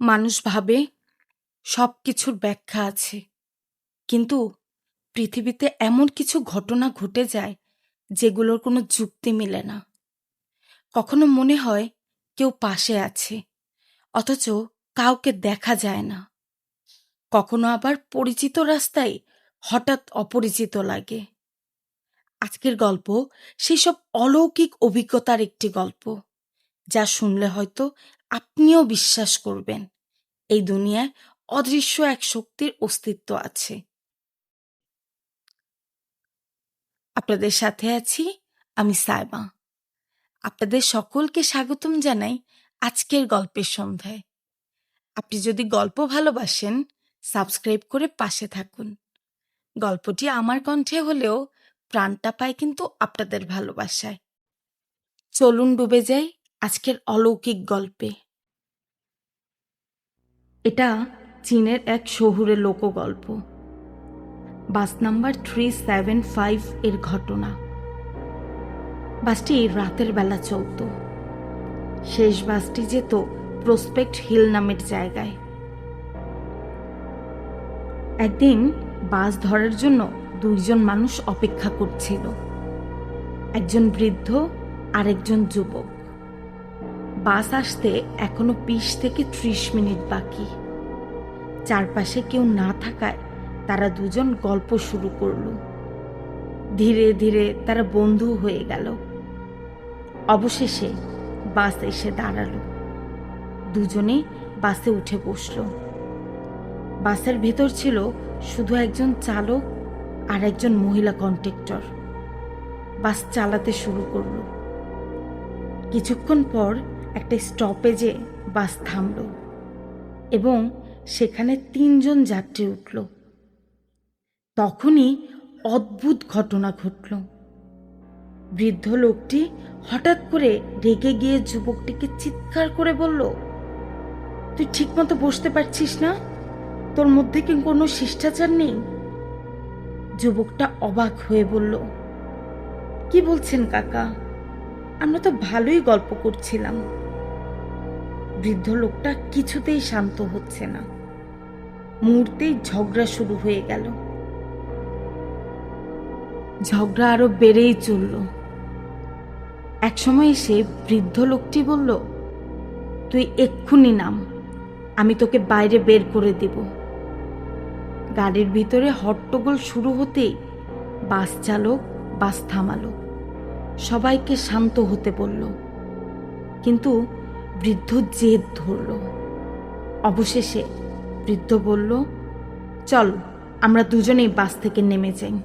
মানুষ ভাবে সবকিছুর ব্যাখ্যা আছে, কিন্তু পৃথিবীতে এমন কিছু ঘটনা ঘটে যায় যেগুলোর কোনো যুক্তি মেলে না। কখনো মনে হয় কেউ পাশে আছে, অথচ কাউকে দেখা যায় না। কখনো আবার পরিচিত রাস্তায় হঠাৎ অপরিচিত লাগে। আজকের গল্প সেসব অলৌকিক অভিজ্ঞতার একটি গল্প, যা শুনলে হয়তো আপনিও বিশ্বাস করবেন এই দুনিয়ায় অদৃশ্য এক শক্তির অস্তিত্ব আছে। আপনাদের সাথে আছি আমি সাইমা। আপনাদের সকলকে স্বাগতম জানাই আজকের গল্পের সন্ধ্যায়। আপনি যদি গল্প ভালোবাসেন, সাবস্ক্রাইব করে পাশে থাকুন। গল্পটি আমার কণ্ঠে হলেও প্রাণটা পায় কিন্তু আপনাদের ভালোবাসায়। চলুন ডুবে যাই আজকের অলৌকিক গল্পে। এটা চীনের এক শহুরে লোকগল্প। বাস নাম্বার 375 এর ঘটনা। বাসটি রাতের বেলা চলত। শেষ বাসটি যেত প্রসপেক্ট হিল নামের জায়গায়। একদিন বাস ধরার জন্য দুইজন মানুষ অপেক্ষা করছিল, একজন বৃদ্ধ আর একজন যুবক। বাস আসতে এখনো 20 থেকে 30 মিনিট বাকি। চারপাশে কেউ না থাকায় তারা দুজন গল্প শুরু করলো। ধীরে ধীরে তারা বন্ধু হয়ে গেল। অবশেষে বাস এসে দাঁড়ালো। দুজনে বাসে উঠে বসলো। বাসের ভেতর ছিল শুধু একজন চালক আর একজন মহিলা কন্ডাক্টর। বাস চালাতে শুরু করলো। কিছুক্ষণ পর একটা স্টপেজে বাস থামলো এবং সেখানে 3 জন যাত্রী উঠল। তখনই অদ্ভুত ঘটনা ঘটল। বৃদ্ধ লোকটি হঠাৎ করে রেগে গিয়ে যুবকটিকে চিৎকার করে বলল, তুই ঠিকমতো বসতে পারছিস না? তোর মধ্যে কি কোনো শিষ্টাচার নেই? যুবকটা অবাক হয়ে বলল, কি বলছেন কাকা? আমরা তো ভালোই গল্প করছিলাম। বৃদ্ধ লোকটা কিছুতেই শান্ত হচ্ছে না। মুহূর্তেই ঝগড়া শুরু হয়ে গেল। ঝগড়া আরো বেড়েই চলল। একসময় এসে বৃদ্ধ লোকটি বলল, তুই এক্ষুনি নাম, আমি তোকে বাইরে বের করে দেব। গাড়ির ভিতরে হট্টগোল শুরু হতেই বাস চালক বাস থামালো। সবাইকে শান্ত হতে বলল, কিন্তু বৃদ্ধ জেদ ধরল। অবশেষে বৃদ্ধ বলল, চল আমরা দুজনেই বাস থেকে নেমে যাই।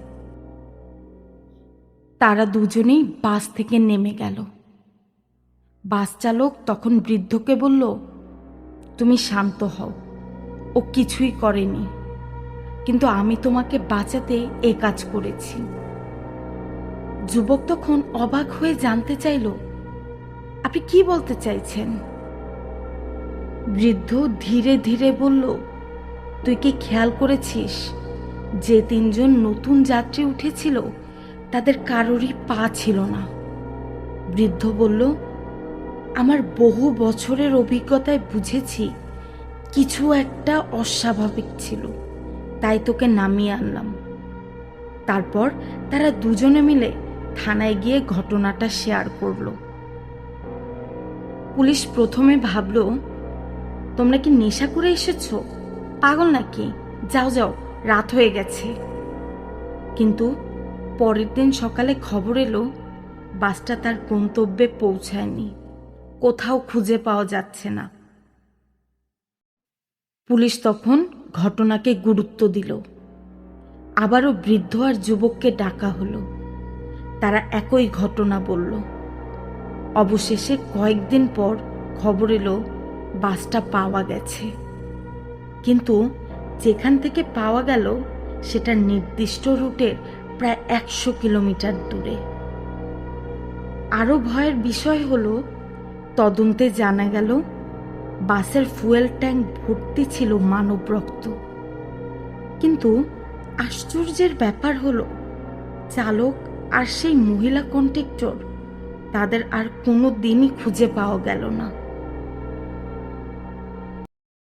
তারা দুজনেই বাস থেকে নেমে গেল। বাস চালক তখন বৃদ্ধকে বলল, তুমি শান্ত হও, ও কিছুই করেনি, কিন্তু আমি তোমাকে বাঁচাতে এ কাজ করেছি। যুবক তখন অবাক হয়ে জানতে চাইল, আপনি কি বলতে চাইছেন? বৃদ্ধ ধীরে ধীরে বলল, তুই কি খেয়াল করেছিস যে 3 জন নতুন যাত্রী উঠেছিল তাদের কারোরই পা ছিল না? বৃদ্ধ বলল, আমার বহু বছরের অভিজ্ঞতায় বুঝেছি কিছু একটা অস্বাভাবিক ছিল, তাই তোকে নামিয়ে আনলাম। তারপর তারা দুজনে মিলে থানায় গিয়ে ঘটনাটা শেয়ার করলো। পুলিশ প্রথমে ভাবল, তোমরা কি নেশা করে এসেছো? পাগল নাকি? যাও যাও, রাত হয়ে গেছে। কিন্তু পরের দিন সকালে খবর এলো বাসটা তার গন্তব্যে পৌঁছায়নি, কোথাও খুঁজে পাওয়া যাচ্ছে না। পুলিশ তখন ঘটনাকে গুরুত্ব দিল। আবারও বৃদ্ধ আর যুবককে ডাকা হলো। তারা একই ঘটনা বলল। অবশেষে কয়েকদিন পর খবর এলো বাসটা পাওয়া গেছে, কিন্তু যেখান থেকে পাওয়া গেল সেটা নির্দিষ্ট রুটের প্রায় 100 কিলোমিটার দূরে। আরো ভয়ের বিষয় হলো, তদন্তে জানা গেল বাসের ফুয়েল ট্যাঙ্ক ভর্তি ছিল মানব রক্ত। কিন্তু আশ্চর্যের ব্যাপার হলো, চালক আর সেই মহিলা কন্ডাক্টর, তাদের আর কোনো দিনই খুঁজে পাওয়া গেল না।